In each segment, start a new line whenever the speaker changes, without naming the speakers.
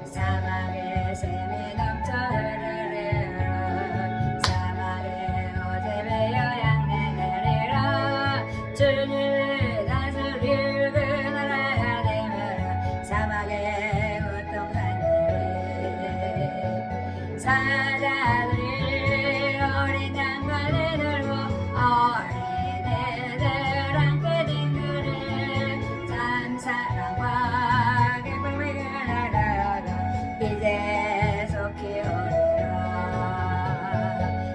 사막에 샘이 넘쳐 흐르르 사막에 오줌에 요양내리라 주님의 다스릴 그 나라가 되면 사막에 고통산들이 사자들이 어린 양갈래 들고 어린애들 안고 뒹구르 참 사랑과 기쁨이 나라가 이제 속히 오리라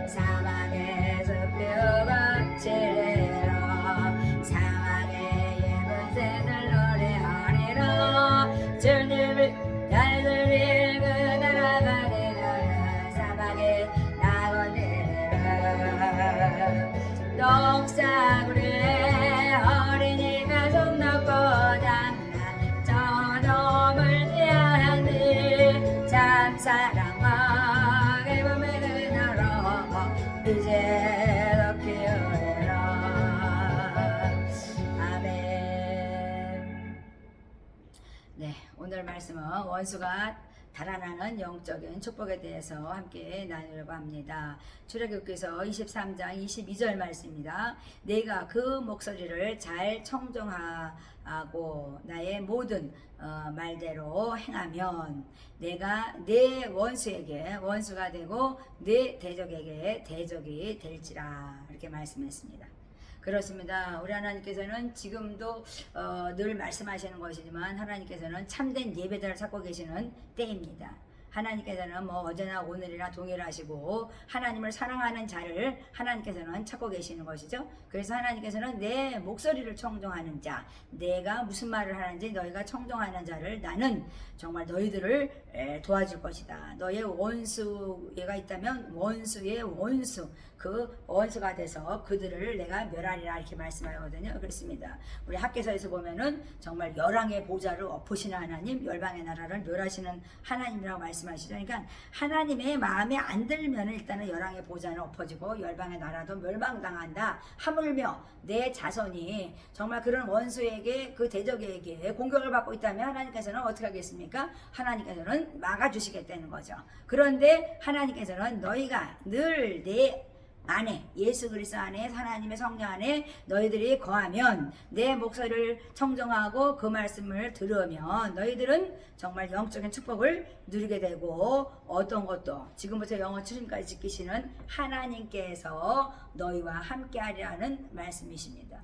사막의 숲뷰가 지리라 사막의 예쁜 새들 노래하리라 주님이 달들이 그 나라가 되리라 사막에 낙원되리라 녹사구리에 어린이가 손 놓고 장난 저놈을 피하니 참 사랑과 기쁨의 그나라 이제 더 키우리라 아멘. 네, 오늘 말씀은 원수가 달아나는 영적인 축복에 대해서 함께 나누려고 합니다. 출애굽기서 23장 22절 말씀입니다. 내가 그 목소리를 잘 청종하고 나의 모든 말대로 행하면 내가 내 원수에게 원수가 되고 내 대적에게 대적이 될지라 이렇게 말씀했습니다. 그렇습니다. 우리 하나님께서는 지금도 늘 말씀하시는 것이지만 하나님께서는 참된 예배자를 찾고 계시는 때입니다. 하나님께서는 뭐 어제나 오늘이나 동일하시고 하나님을 사랑하는 자를 하나님께서는 찾고 계시는 것이죠. 그래서 하나님께서는 내 목소리를 청종하는 자, 내가 무슨 말을 하는지 너희가 청종하는 자를 나는 정말 너희들을 도와줄 것이다. 너의 원수가 있다면 원수의 원수, 그 원수가 돼서 그들을 내가 멸하리라 이렇게 말씀하거든요. 그렇습니다. 우리 학개서에서 보면은 정말 열왕의 보좌를 엎으시는 하나님, 열방의 나라를 멸하시는 하나님이라고 말씀하시죠. 그러니까 하나님의 마음에 안 들면 일단은 열왕의 보좌는 엎어지고 열방의 나라도 멸망당한다. 하물며 내 자손이 정말 그런 원수에게 그 대적에게 공격을 받고 있다면 하나님께서는 어떻게 하겠습니까? 하나님께서는 막아주시겠다는 거죠. 그런데 하나님께서는 너희가 늘 내 안에 예수 그리스도 안에 하나님의 성령 안에 너희들이 거하면 내 목소리를 청정하고 그 말씀을 들으면 너희들은 정말 영적인 축복을 누리게 되고 어떤 것도 지금부터 영원 추심까지 지키시는 하나님께서 너희와 함께하리라는 말씀이십니다.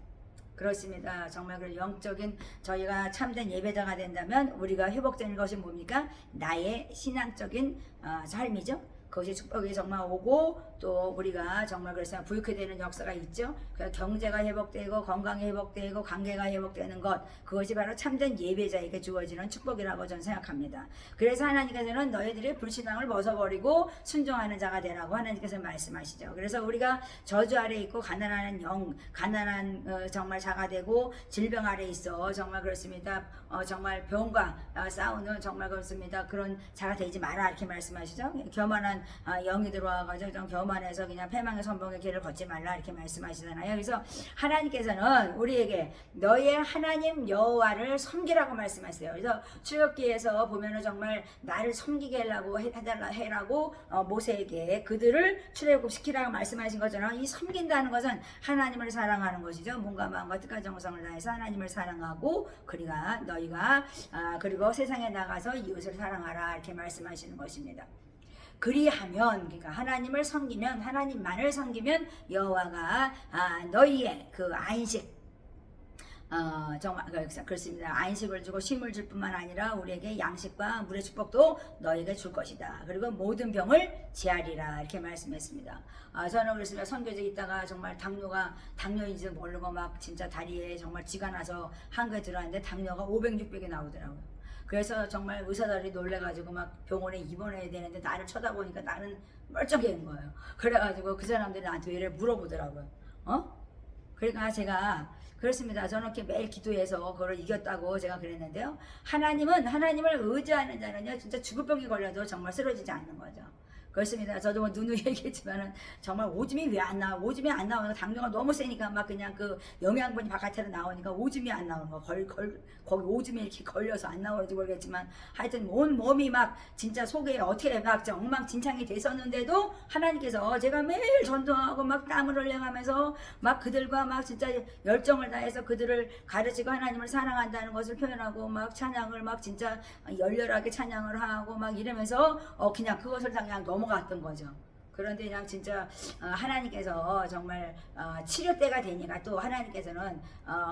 그렇습니다. 정말 그 영적인 저희가 참된 예배자가 된다면 우리가 회복되는 것이 뭡니까? 나의 신앙적인 삶이죠. 그것이 축복이 정말 오고 또 우리가 정말 그래서 부유케 되는 역사가 있죠. 경제가 회복되고 건강이 회복되고 관계가 회복되는 것, 그것이 바로 참된 예배자에게 주어지는 축복이라고 저는 생각합니다. 그래서 하나님께서는 너희들이 불신앙을 벗어버리고 순종하는 자가 되라고 하나님께서 말씀하시죠. 그래서 우리가 저주 아래 있고 가난한 영, 가난한 정말 자가 되고 질병 아래 있어 정말 그렇습니다. 정말 병과 싸우는 정말 그렇습니다. 그런 자가 되지 마라 이렇게 말씀하시죠. 교만한 영이 들어와가지고 좀 교만해서 그냥 패망의 선봉의 길을 걷지 말라 이렇게 말씀하시잖아요. 그래서 하나님께서는 우리에게 너의 하나님 여호와를 섬기라고 말씀하세요. 그래서 출애굽기에서 보면은 정말 나를 섬기게 해라고 모세에게 그들을 출애굽시키라고 말씀하신 것처럼 이 섬긴다는 것은 하나님을 사랑하는 것이죠. 몸과 마음과 뜻과 정성을 다해서 하나님을 사랑하고 너희가 그리고 세상에 나가서 이웃을 사랑하라 이렇게 말씀하시는 것입니다. 그리하면 그러니까 하나님을 섬기면 하나님만을 섬기면 여호와가 너희의 그 안식 정말 그렇습니다. 안식을 주고 쉼을 줄 뿐만 아니라 우리에게 양식과 물의 축복도 너에게 줄 것이다. 그리고 모든 병을 제하리라 이렇게 말씀했습니다. 저는 그렇습니다. 선교지에 있다가 정말 당뇨인지 모르고 막 진짜 다리에 정말 쥐가 나서 한국에 들어왔는데 당뇨가 500, 600이 나오더라고요. 그래서 정말 의사들이 놀래가지고 막 병원에 입원해야 되는데 나를 쳐다보니까 나는 멀쩡한 거예요. 그래가지고 그 사람들이 나한테 왜 이래 물어보더라고요. 그러니까 제가 그렇습니다. 저는 이렇게 매일 기도해서 그걸 이겼다고 제가 그랬는데요. 하나님을 의지하는 자는요, 진짜 죽을 병이 걸려도 정말 쓰러지지 않는 거죠. 그렇습니다. 저도 뭐 누누이 얘기했지만은 정말 오줌이 왜 안 나와? 오줌이 안 나오는 거 당뇨가 너무 세니까 막 그냥 그 영양분이 바깥으로 나오니까 오줌이 안 나오는 거. 거기 오줌이 이렇게 걸려서 안 나오는지 모르겠지만 하여튼 온 몸이 막 진짜 속에 어떻게 막 엉망진창이 됐었는데도 하나님께서 제가 매일 전도하고 막 땀을 흘려가면서 막 그들과 막 진짜 열정을 다해서 그들을 가르치고 하나님을 사랑한다는 것을 표현하고 막 찬양을 막 진짜 열렬하게 찬양을 하고 막 이러면서 그냥 그것을 그냥 넘어갔던 거죠. 그런데 그냥 진짜 하나님께서 정말 치료 때가 되니까 또 하나님께서는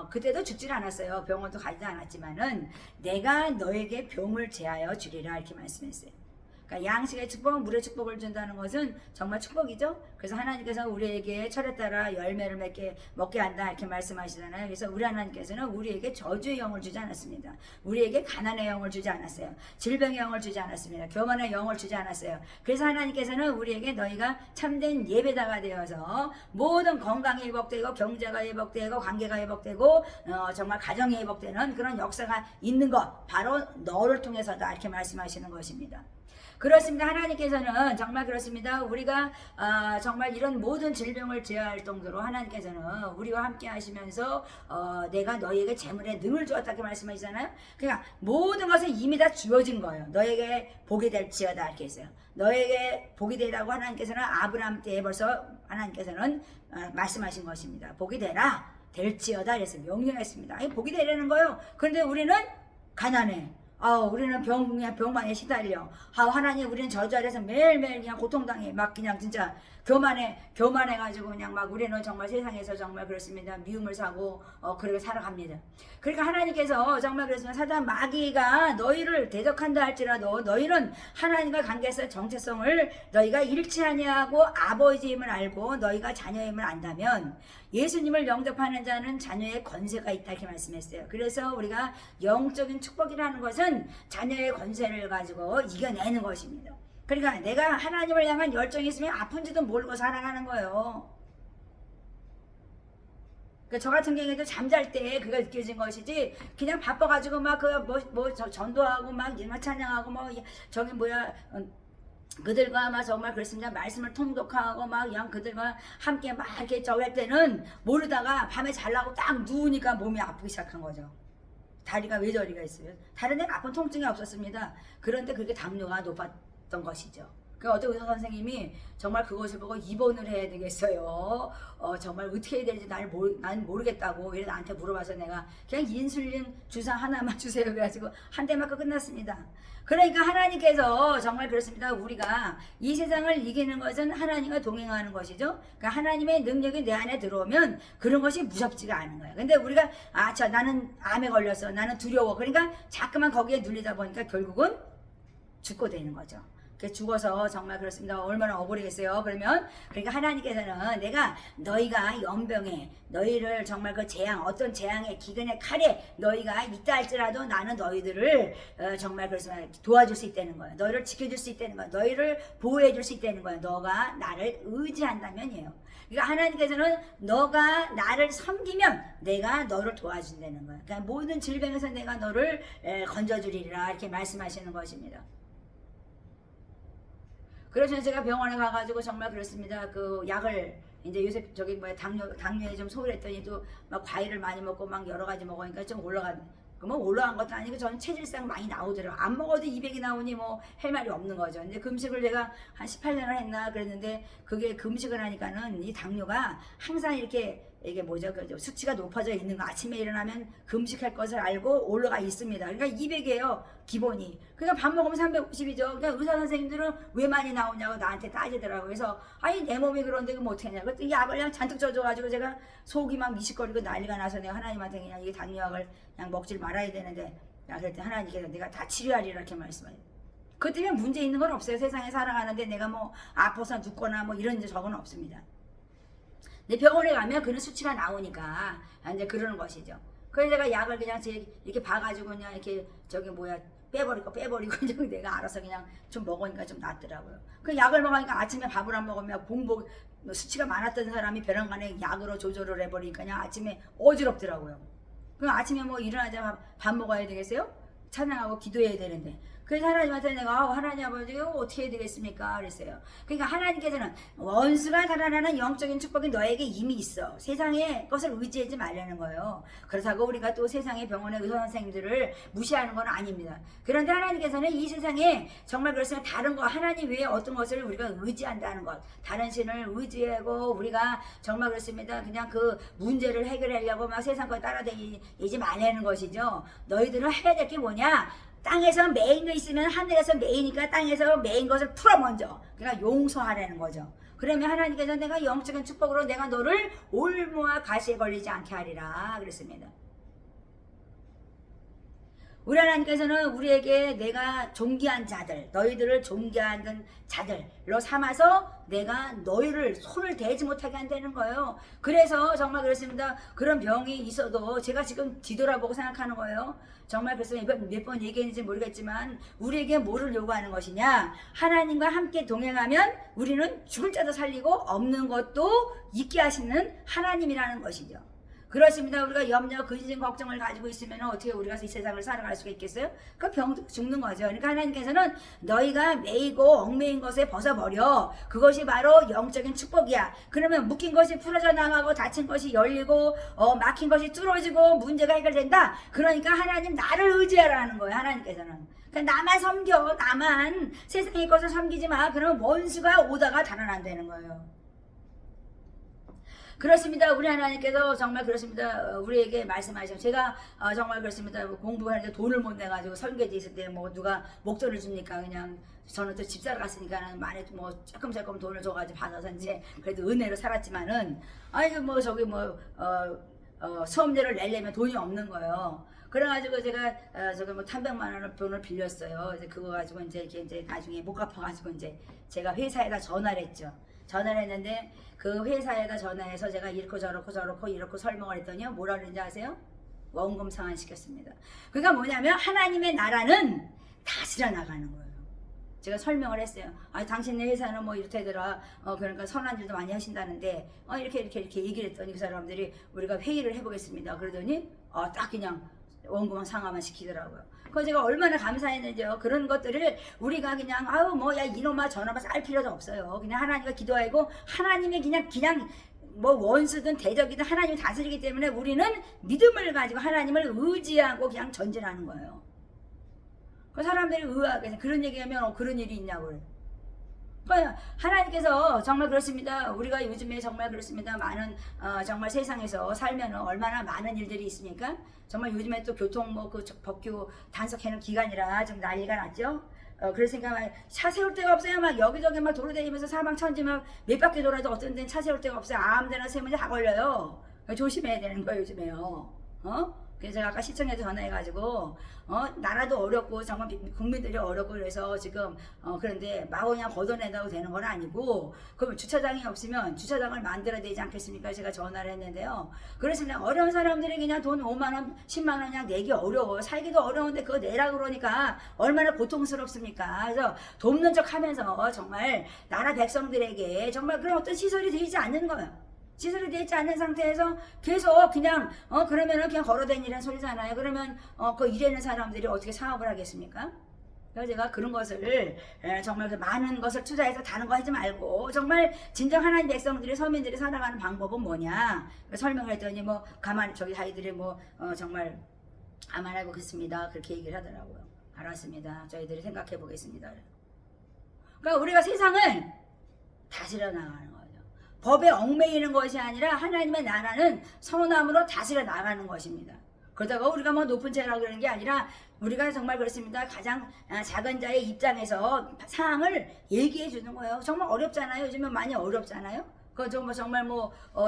그때도 죽질 않았어요. 병원도 가지도 않았지만은 내가 너에게 병을 제하여 주리라 이렇게 말씀했어요. 그러니까 양식의 축복, 물의 축복을 준다는 것은 정말 축복이죠. 그래서 하나님께서 우리에게 철에 따라 열매를 먹게 한다 이렇게 말씀하시잖아요. 그래서 우리 하나님께서는 우리에게 저주의 영을 주지 않았습니다. 우리에게 가난의 영을 주지 않았어요. 질병의 영을 주지 않았습니다. 교만의 영을 주지 않았어요. 그래서 하나님께서는 우리에게 너희가 참된 예배다가 되어서 모든 건강이 회복되고 경제가 회복되고 관계가 회복되고 정말 가정이 회복되는 그런 역사가 있는 것 바로 너를 통해서다 이렇게 말씀하시는 것입니다. 그렇습니다. 하나님께서는 정말 그렇습니다. 우리가 정말 이런 모든 질병을 제어할 정도로 하나님께서는 우리와 함께 하시면서 내가 너희에게 재물의 능을 주었다 이렇게 말씀하시잖아요. 그러니까 모든 것은 이미 다 주어진 거예요. 너에게 복이 될지어다 이렇게 했어요. 너에게 복이 되라고 하나님께서는 아브라함 때에 벌써 하나님께서는 말씀하신 것입니다. 복이 되라 될지어다 이랬어요. 명령했습니다. 아니, 복이 되라는 거예요. 그런데 우리는 가난해. 우리는 병만에 시달려. 하나님, 우리는 저주 아래서 매일매일 그냥 고통당해. 막 그냥 진짜 교만해가지고 그냥 막 우리는 정말 세상에서 정말 그렇습니다. 미움을 사고, 그렇게 살아갑니다. 그러니까 하나님께서 정말 그렇습니다. 사단 마귀가 너희를 대적한다 할지라도 너희는 하나님과 관계에서 정체성을 너희가 잃지 아니하고 아버지임을 알고 너희가 자녀임을 안다면 예수님을 영접하는 자는 자녀의 권세가 있다 이렇게 말씀했어요. 그래서 우리가 영적인 축복이라는 것은 자녀의 권세를 가지고 이겨내는 것입니다. 그러니까 내가 하나님을 향한 열정이 있으면 아픈지도 모르고 살아가는 거예요. 그러니까 저 같은 경우에도 잠잘 때 그가 느껴진 것이지 그냥 바빠가지고 막 전도하고 막 찬양하고 그들과 막 정말 그렇습니다. 말씀을 통독하고 막 그냥 그들과 함께 막 이렇게 할 때는 모르다가 밤에 잘라고 딱 누우니까 몸이 아프기 시작한 거죠. 다리가 왜 저리가 있어요? 다른 데는 아픈 통증이 없었습니다. 그런데 그렇게 당뇨가 높았던 것이죠. 그 어떤 의사 선생님이 정말 그것을 보고 입원을 해야 되겠어요. 정말 어떻게 해야 되는지 난 모르겠다고 이래 나한테 물어봐서 내가 그냥 인슐린 주사 하나만 주세요 그래가지고 한 대 맞고 끝났습니다. 그러니까 하나님께서 정말 그렇습니다. 우리가 이 세상을 이기는 것은 하나님과 동행하는 것이죠. 그러니까 하나님의 능력이 내 안에 들어오면 그런 것이 무섭지가 않은 거예요. 근데 우리가 나는 암에 걸렸어. 나는 두려워. 그러니까 자꾸만 거기에 눌리다 보니까 결국은 죽고 되는 거죠. 죽어서 정말 그렇습니다. 얼마나 억울하겠어요. 그러니까 하나님께서는 내가 너희가 연병에 너희를 정말 그 어떤 재앙의 기근의 칼에 너희가 있다 할지라도 나는 너희들을 정말 그렇습니다. 도와줄 수 있다는 거예요. 너희를 지켜줄 수 있다는 거예요. 너희를 보호해줄 수 있다는 거예요. 너가 나를 의지한다면이에요. 그러니까 하나님께서는 너가 나를 섬기면 내가 너를 도와준다는 거예요. 그러니까 모든 질병에서 내가 너를 건져주리라 이렇게 말씀하시는 것입니다. 그래서 제가 병원에 가가지고 정말 그렇습니다. 그 약을 이제 요새 당뇨에 좀 소홀했더니 또 막 과일을 많이 먹고 막 여러 가지 먹으니까 좀 올라간 것도 아니고 저는 체질상 많이 나오더라고요. 안 먹어도 200이 나오니 할 말이 없는 거죠. 근데 금식을 내가 한 18년을 했나 그랬는데 그게 금식을 하니까는 이 당뇨가 항상 이게 수치가 높아져 있는 거 아침에 일어나면 금식할 것을 알고 올라가 있습니다. 그러니까 200이에요 기본이. 그러니까 밥 먹으면 350이죠. 그러니까 의사 선생님들은 왜 많이 나오냐고 나한테 따지더라고요. 그래서 내 몸이 그런데 그럼 어떻게 하냐고. 그랬더니 약을 그냥 잔뜩 쪄줘가지고 제가 속이 막 미식거리고 난리가 나서 내가 하나님한테 그냥 이 당뇨약을 그냥 먹질 말아야 되는데 그랬더니 하나님께서 내가 다 치료하리라 이렇게 말씀하세요. 그 때문에 문제 있는 건 없어요. 세상에 살아가는데 내가 아파서 눕거나 이런 적은 없습니다. 내 병원에 가면 그런 수치가 나오니까 이제 그러는 것이죠. 그래서 내가 약을 그냥 이렇게 봐가지고 그냥 이렇게 빼버리고 내가 알아서 그냥 좀 먹으니까 좀 낫더라고요. 그 약을 먹으니까 아침에 밥을 안 먹으면 수치가 많았던 사람이 벼랑간에 약으로 조절을 해버리니까 그냥 아침에 어지럽더라고요. 그럼 아침에 일어나자마자 밥 먹어야 되겠어요? 찬양하고 기도해야 되는데 그래서 하나님한테 내가 하나님 아버지 어떻게 해야 되겠습니까? 그랬어요. 그러니까 하나님께서는 원수가 달아나는 영적인 축복이 너에게 이미 있어. 세상의 것을 의지하지 말라는 거예요. 그렇다고 우리가 또 세상의 병원의 의사 선생님들을 무시하는 건 아닙니다. 그런데 하나님께서는 이 세상에 정말 그렇으면 다른 거 하나님 외에 어떤 것을 우리가 의지한다는 것, 다른 신을 의지하고 우리가 정말 그렇습니다. 그냥 그 문제를 해결하려고 막 세상 거 따라다니지 말라는 것이죠. 너희들은 해야 될 게 뭐냐? 땅에서 매인 거 있으면 하늘에서 매이니까 땅에서 매인 것을 풀어 먼저. 그러니까 용서하라는 거죠. 그러면 하나님께서 내가 영적인 축복으로 내가 너를 올무와 가시에 걸리지 않게 하리라 그랬습니다. 우리 하나님께서는 우리에게 내가 존귀한 자들, 너희들을 존귀한 자들로 삼아서 내가 너희를 손을 대지 못하게 한다는 거예요. 그래서 정말 그렇습니다. 그런 병이 있어도 제가 지금 뒤돌아보고 생각하는 거예요. 정말 그래서 몇 번 얘기했는지 모르겠지만 우리에게 뭐를 요구하는 것이냐? 하나님과 함께 동행하면 우리는 죽을 자도 살리고 없는 것도 있게 하시는 하나님이라는 것이죠. 그렇습니다. 우리가 염려, 근심, 걱정을 가지고 있으면 어떻게 우리가 이 세상을 살아갈 수가 있겠어요? 그 병도 죽는 거죠. 그러니까 하나님께서는 너희가 매이고 얽매인 것에 벗어버려. 그것이 바로 영적인 축복이야. 그러면 묶인 것이 풀어져 나가고 닫힌 것이 열리고 막힌 것이 뚫어지고 문제가 해결된다. 그러니까 하나님 나를 의지하라는 거예요. 하나님께서는. 그러니까 나만 섬겨. 나만 세상의 것을 섬기지 마. 그러면 원수가 오다가 달아난다는 거예요. 그렇습니다. 우리 하나님께서 정말 그렇습니다. 우리에게 말씀하시죠. 제가 정말 그렇습니다. 공부하는데 돈을 못 내가지고 설계지 있을 때 뭐 누가 목돈을 줍니까? 그냥 저는 또 집사를 갔으니까는 많이 뭐 조금 돈을 줘가지고 받아서 이제 그래도 은혜로 살았지만은 아이고 뭐 저기 뭐 수업료를 내려면 돈이 없는 거예요. 그래가지고 제가 저기 뭐 300만 원을 돈을 빌렸어요. 이제 그거 가지고 이제 나중에 못 갚아가지고 이제 제가 회사에다 전화를 했죠. 전화를 했는데 그 회사에다 전화해서 제가 이렇고 저렇고 설명을 했더니 뭐라 그러는지 아세요? 원금 상환시켰습니다. 그러니까 뭐냐면 하나님의 나라는 다스려 나가는 거예요. 제가 설명을 했어요. 아니 당신네 회사는 뭐 이렇다더라. 그러니까 선한 일도 많이 하신다는데 이렇게 얘기를 했더니 그 사람들이 우리가 회의를 해보겠습니다. 그러더니 딱 그냥 원금 상환만 시키더라고요. 그래서 제가 얼마나 감사했는지요. 그런 것들을 우리가 그냥 뭐야 이놈아 저놈아 쌀 필요도 없어요. 그냥 하나님과 기도하고 하나님이 그냥 뭐 원수든 대적이든 하나님이 다스리기 때문에 우리는 믿음을 가지고 하나님을 의지하고 그냥 전진하는 거예요. 그 사람들이 의아하게 그런 얘기하면 그런 일이 있냐고 그래요. 하나님께서 정말 그렇습니다. 우리가 요즘에 정말 그렇습니다. 많은 정말 세상에서 살면 얼마나 많은 일들이 있습니까? 정말 요즘에 또 교통 뭐 그 법규 단속하는 기간이라 좀 난리가 났죠. 그래서 차 세울 데가 없어요. 막 여기저기 막 돌아다니면서 사방천지 막 몇 바퀴 돌아도 어떤 데는 차 세울 데가 없어요. 아무데나 세우면 다 걸려요. 조심해야 되는 거예요 요즘에요. 그래서 제가 아까 시청에도 전화해가지고 나라도 어렵고 정말 국민들이 어렵고 그래서 지금 그런데 막 그냥 걷어낸다고 되는 건 아니고 그러면 주차장이 없으면 주차장을 만들어야 되지 않겠습니까? 제가 전화를 했는데요. 그렇습니다. 어려운 사람들이 그냥 돈 5만 원, 10만 원 그냥 내기 어려워. 살기도 어려운데 그거 내라고 그러니까 얼마나 고통스럽습니까? 그래서 돕는 척 하면서 정말 나라 백성들에게 정말 그런 어떤 시설이 되지 않는 거예요. 시설이 되지 않는 상태에서 계속 그냥 그러면은 그냥 걸어다니는 소리잖아요. 그러면 그 일하는 사람들이 어떻게 사업을 하겠습니까? 그래서 제가 그런 것을 정말 많은 것을 투자해서 다른 거 하지 말고 정말 진정 하나님 백성들이 서민들이 살아가는 방법은 뭐냐 설명을 했더니 뭐 가만 저기 아이들이 뭐 정말 감안하고 있습니다. 그렇게 얘기를 하더라고요. 알았습니다. 저희들이 생각해 보겠습니다. 그러니까 우리가 세상을 다스려 나가는 거예요. 법에 얽매이는 것이 아니라 하나님의 나라는 선함으로 다스려 나가는 것입니다. 그러다가 우리가 뭐 높은 자라고 그러는 게 아니라 우리가 정말 그렇습니다. 가장 작은 자의 입장에서 상황을 얘기해 주는 거예요. 정말 어렵잖아요. 요즘은 많이 어렵잖아요. 정말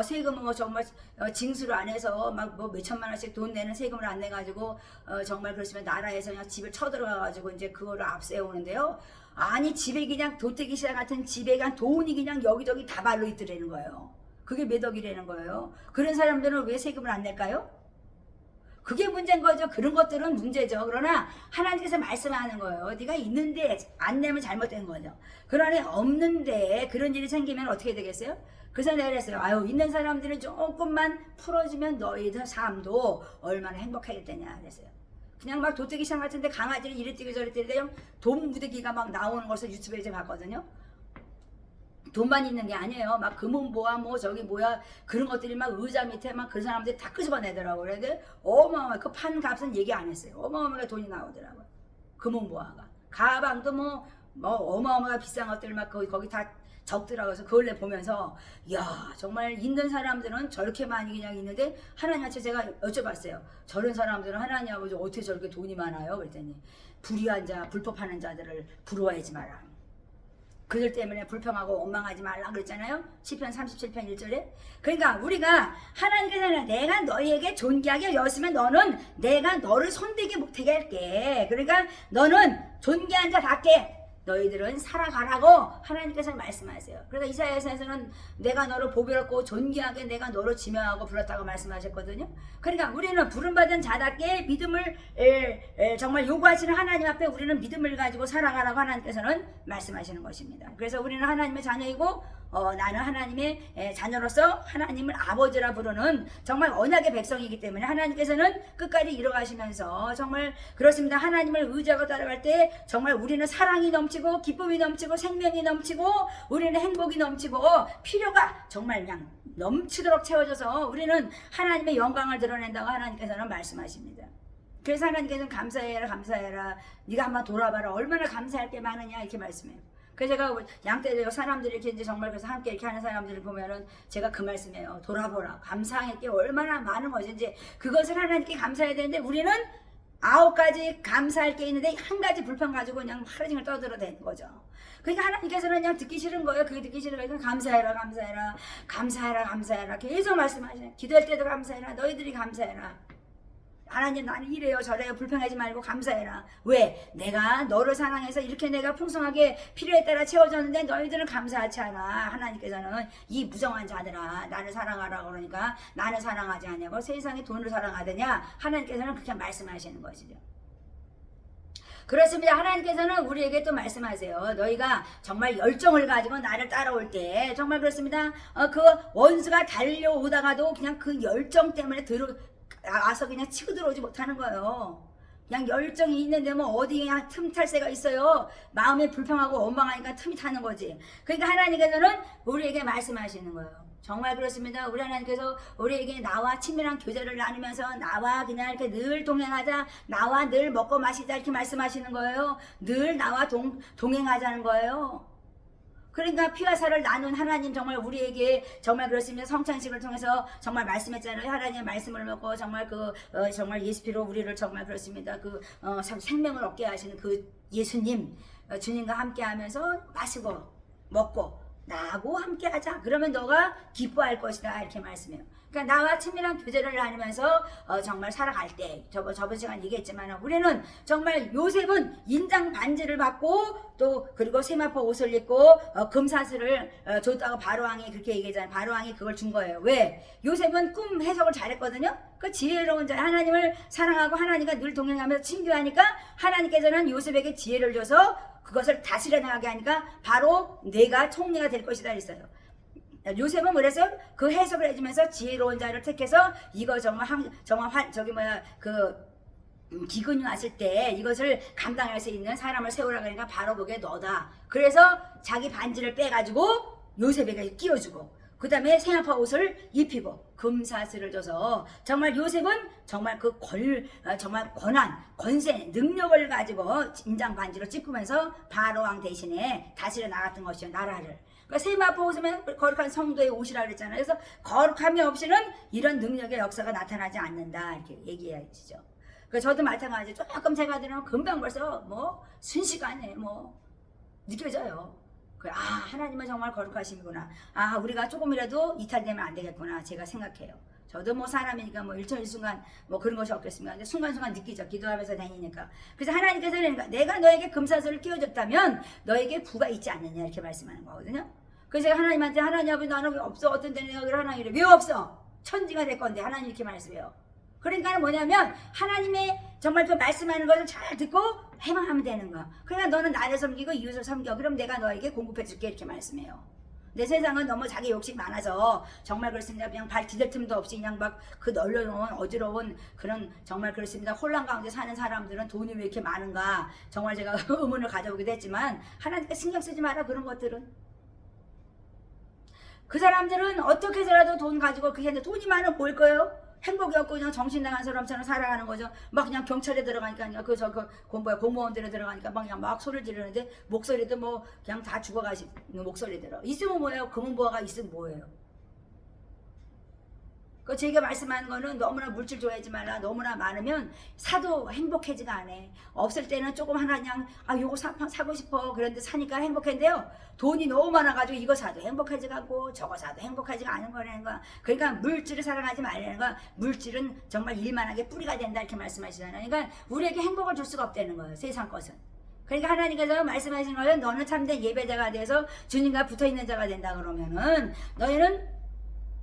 세금은 정말 징수를 안 해서 막 뭐 몇천만 원씩 돈 내는 세금을 안 내가지고 정말 그렇지만 나라에서 그냥 집을 쳐들어가가지고 이제 그거를 앞세우는데요. 아니 집에 그냥 도태기 시장 같은 집에 그냥 돈이 그냥 여기저기 다 발로 있더라는 거예요. 그게 몇 억이라는 거예요. 그런 사람들은 왜 세금을 안 낼까요? 그게 문제인 거죠. 그런 것들은 문제죠. 그러나 하나님께서 말씀하는 거예요. 네가 있는데 안 내면 잘못된 거죠. 그러나 없는데 그런 일이 생기면 어떻게 되겠어요? 그래서 내가 그랬어요. 있는 사람들은 조금만 풀어주면 너희들 삶도 얼마나 행복하겠다냐 그랬어요. 그냥 막 도떼기 시장 같은데 강아지를 이리 뛰고 저리 뛰는데 그냥 돈 무대기가 막 나오는 것을 유튜브에서 봤거든요. 돈만 있는 게 아니에요. 막 금은보화 뭐 저기 뭐야 그런 것들이 막 의자 밑에 막 그 사람들이 다 끄집어내더라고. 그런데 어마어마 그 판 값은 얘기 안 했어요. 어마어마하게 돈이 나오더라고요. 금은보화가 가방도 뭐 어마어마하게 비싼 것들 막 거기 다 적더라고요. 그래서 그걸 보면서 야 정말 있는 사람들은 저렇게 많이 그냥 있는데 하나님한테 제가 여쭤봤어요. 저런 사람들은 하나님 아버지 어떻게 저렇게 돈이 많아요? 그랬더니 불의한 자 불법하는 자들을 부러워하지 마라. 그들 때문에 불평하고 원망하지 말라 그랬잖아요. 시편 37편 1절에. 그러니까 우리가 하나님께서는 내가 너희에게 존귀하게 여겼으면 너는 내가 너를 손대지 못하게 할게. 그러니까 너는 존귀한 자답게 너희들은 살아가라고 하나님께서 말씀하세요. 그래서 이사야서에서는 내가 너를 보배롭고 존귀하게 내가 너를 지명하고 불렀다고 말씀하셨거든요. 그러니까 우리는 부름받은 자답게 믿음을 정말 요구하시는 하나님 앞에 우리는 믿음을 가지고 살아가라고 하나님께서는 말씀하시는 것입니다. 그래서 우리는 하나님의 자녀이고 나는 하나님의 자녀로서 하나님을 아버지라 부르는 정말 언약의 백성이기 때문에 하나님께서는 끝까지 이뤄가시면서 정말 그렇습니다. 하나님을 의지하고 따라갈 때 정말 우리는 사랑이 넘치고 기쁨이 넘치고 생명이 넘치고 우리는 행복이 넘치고 필요가 정말 그냥 넘치도록 채워져서 우리는 하나님의 영광을 드러낸다고 하나님께서는 말씀하십니다. 그래서 하나님께서는 감사해라 감사해라 네가 한번 돌아봐라 얼마나 감사할 게 많으냐 이렇게 말씀해요. 그래서 제가 양떼 사람들이 이렇게 이제 정말 그래서 함께 이렇게 하는 사람들을 보면은 제가 그 말씀이에요. 돌아보라. 감사할 게 얼마나 많은 것인지 그것을 하나님께 감사해야 되는데 우리는 9가지 감사할 게 있는데 한 가지 불평 가지고 그냥 하루 종일 떠들어대는 거죠. 그러니까 하나님께서는 그냥 듣기 싫은 거예요. 그게 듣기 싫은 거예요. 감사해라 감사해라 감사해라 감사해라 계속 말씀하시네. 기도할 때도 감사해라 너희들이 감사해라. 하나님 나는 이래요 저래요 불평하지 말고 감사해라. 왜? 내가 너를 사랑해서 이렇게 내가 풍성하게 필요에 따라 채워줬는데 너희들은 감사하지 않아. 하나님께서는 이 무정한 자들아 나를 사랑하라고 그러니까 나는 사랑하지 않냐고 세상에 돈을 사랑하느냐 하나님께서는 그렇게 말씀하시는 것이죠. 그렇습니다. 하나님께서는 우리에게 또 말씀하세요. 너희가 정말 열정을 가지고 나를 따라올 때 정말 그렇습니다. 그 원수가 달려오다가도 그냥 그 열정 때문에 와서 그냥 치고 들어오지 못하는 거예요. 그냥 열정이 있는데 뭐 어디 그냥 틈탈새가 있어요. 마음이 불평하고 원망하니까 틈이 타는 거지. 그러니까 하나님께서는 우리에게 말씀하시는 거예요. 정말 그렇습니다. 우리 하나님께서 우리에게 나와 친밀한 교제를 나누면서 나와 그냥 이렇게 늘 동행하자 나와 늘 먹고 마시자 이렇게 말씀하시는 거예요. 늘 나와 동행하자는 거예요. 그러니까 피와 살을 나눈 하나님 정말 우리에게 정말 그렇습니다. 성찬식을 통해서 정말 말씀했잖아요. 하나님의 말씀을 먹고 정말 정말 예수 피로 우리를 정말 그렇습니다. 생명을 얻게 하시는 그 예수님 주님과 함께하면서 마시고 먹고 나하고 함께하자. 그러면 너가 기뻐할 것이다 이렇게 말씀해요. 그러니까 나와 친밀한 교제를 나누면서 정말 살아갈 때 저번 시간 얘기했지만 우리는 정말 요셉은 인장 반지를 받고 또 그리고 세마포 옷을 입고 금사슬을 줬다고 바로왕이 그렇게 얘기하잖아요. 바로왕이 그걸 준 거예요. 왜? 요셉은 꿈 해석을 잘했거든요. 그 지혜로운 자 하나님을 사랑하고 하나님과 늘 동행하면서 친교하니까 하나님께서는 요셉에게 지혜를 줘서 그것을 다스려 나가게 하니까 바로 내가 총리가 될 것이다 했어요. 요셉은 그래서 그 해석을 해주면서 지혜로운 자를 택해서 이거 정말 기근이 왔을 때 이것을 감당할 수 있는 사람을 세우라 그러니까 바로 그게 너다. 그래서 자기 반지를 빼가지고 요셉에게 끼워주고 그 다음에 세마포 옷을 입히고 금사슬을 줘서 정말 요셉은 정말 정말 권한, 권세, 능력을 가지고 인장 반지로 찝으면서 바로왕 대신에 다스려 나갔던 것이요 나라를. 그러니까 세마포 옷이면 거룩한 성도의 옷이라 그랬잖아요. 그래서 거룩함이 없이는 이런 능력의 역사가 나타나지 않는다 이렇게 얘기해야지죠. 그러니까 저도 마찬가지 조금 제가 들으면 금방 벌써 순식간에 느껴져요. 하나님은 정말 거룩하심이구나. 우리가 조금이라도 이탈되면 안 되겠구나 제가 생각해요. 저도 사람이니까 일순간 그런 것이 없겠습니까? 근데 순간순간 느끼죠. 기도하면서 다니니까. 그래서 하나님께서는 내가 너에게 금사슬을 끼워줬다면 너에게 부가 있지 않느냐 이렇게 말씀하는 거거든요. 그래서 제가 하나님한테 하나님 아버지 나는 왜 없어? 어떤 때는 내가 그래 하나님 왜 없어? 천지가 될 건데 하나님 이렇게 말씀해요. 그러니까 뭐냐면 하나님의 정말 그 말씀하는 것을 잘 듣고 해방하면 되는 거야. 그러니까 너는 나를 섬기고 이웃을 섬겨. 그럼 내가 너에게 공급해 줄게 이렇게 말씀해요. 내 세상은 너무 자기 욕심 많아서 정말 그렇습니다. 그냥 발 디딜 틈도 없이 그냥 막 그 널려놓은 어지러운 그런 정말 그렇습니다. 혼란 가운데 사는 사람들은 돈이 왜 이렇게 많은가 정말 제가 의문을 가져보기도 했지만 하나님께 신경 쓰지 마라 그런 것들은. 그 사람들은 어떻게 해서라도 돈 가지고 그게 돈이 많으면 뭘 거예요? 행복이 없고 그냥 정신 나간 사람처럼 살아가는 거죠. 막 그냥 경찰에 들어가니까 공무원들에 들어가니까 막 그냥 막 소리를 지르는데 목소리도 뭐 그냥 다 죽어가시는 목소리 들어. 있으면 뭐예요? 금은보화가 있으면 뭐예요? 그 제가 말씀하는 거는 너무나 물질 좋아하지 말라. 너무나 많으면 사도 행복해지가 않아. 없을 때는 조금 하나 그냥 요거 사고 싶어 그런데 사니까 행복한데요. 돈이 너무 많아가지고 이거 사도 행복하지가 않고 저거 사도 행복하지가 않은 거라는 거야. 그러니까 물질을 사랑하지 말라는 거야. 물질은 정말 일만하게 뿌리가 된다 이렇게 말씀하시잖아요. 그러니까 우리에게 행복을 줄 수가 없다는 거예요. 세상 것은. 그러니까 하나님께서 말씀하신 거예요. 너는 참된 예배자가 돼서 주님과 붙어있는 자가 된다 그러면은 너희는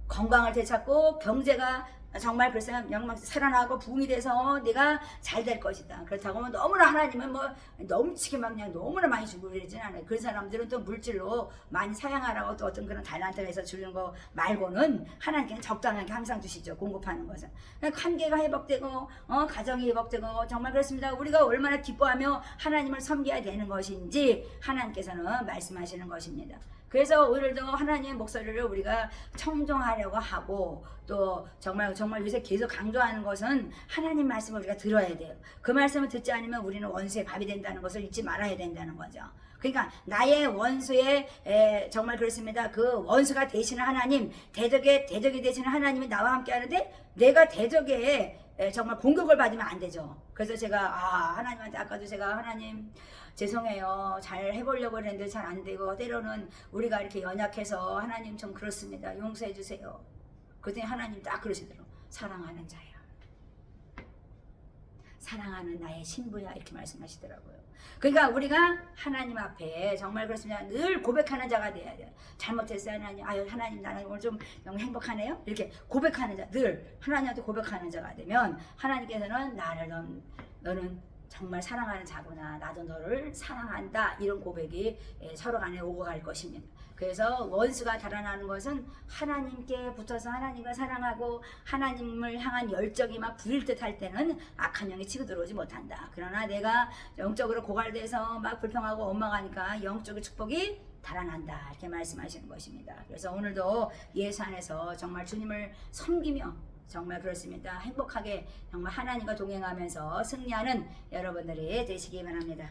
건강을 되찾고 경제가 정말 글쎄 영막 살아나고 부흥이 돼서 내가 잘 될 것이다. 그렇다고 하면 너무나 하나님은 뭐 넘치게 막 그냥 너무나 많이 주고 그러진 않아요. 그 사람들은 또 물질로 많이 사양하라고 또 어떤 그런 달란트가 해서 주는 거 말고는 하나님께는 적당하게 항상 주시죠. 공급하는 것은. 그러니까 관계가 회복되고 가정이 회복되고 정말 그렇습니다. 우리가 얼마나 기뻐하며 하나님을 섬겨야 되는 것인지 하나님께서는 말씀하시는 것입니다. 그래서 오늘도 하나님의 목소리를 우리가 청종하려고 하고 또 정말 요새 계속 강조하는 것은 하나님 말씀을 우리가 들어야 돼요. 그 말씀을 듣지 않으면 우리는 원수의 밥이 된다는 것을 잊지 말아야 된다는 거죠. 그러니까 나의 원수의 정말 그렇습니다. 그 원수가 되시는 하나님, 대적이 되시는 하나님이 나와 함께 하는데 내가 대적에 정말 공격을 받으면 안 되죠. 그래서 제가 하나님한테 아까도 제가 하나님 죄송해요. 잘 해보려고 했는데 잘 안 되고 때로는 우리가 이렇게 연약해서 하나님 좀 그렇습니다. 용서해 주세요. 그랬더니 하나님 딱 그러시더라고요. 사랑하는 자야. 사랑하는 나의 신부야 이렇게 말씀하시더라고요. 그러니까 우리가 하나님 앞에 정말 그렇습니다. 늘 고백하는 자가 돼야 돼요. 잘못했어요 하나님. 하나님 나는 오늘 좀 너무 행복하네요. 이렇게 고백하는 자, 늘 하나님한테 고백하는 자가 되면 하나님께서는 너는 정말 사랑하는 자구나. 나도 너를 사랑한다. 이런 고백이 서로 간에 오고 갈 것입니다. 그래서 원수가 달아나는 것은 하나님께 붙어서 하나님과 사랑하고 하나님을 향한 열정이 막 부릴 듯 할 때는 악한 영이 치고 들어오지 못한다. 그러나 내가 영적으로 고갈돼서 막 불평하고 원망하니까 영적인 축복이 달아난다. 이렇게 말씀하시는 것입니다. 그래서 오늘도 예수 안에서 정말 주님을 섬기며 정말 그렇습니다. 행복하게 정말 하나님과 동행하면서 승리하는 여러분들이 되시기 바랍니다.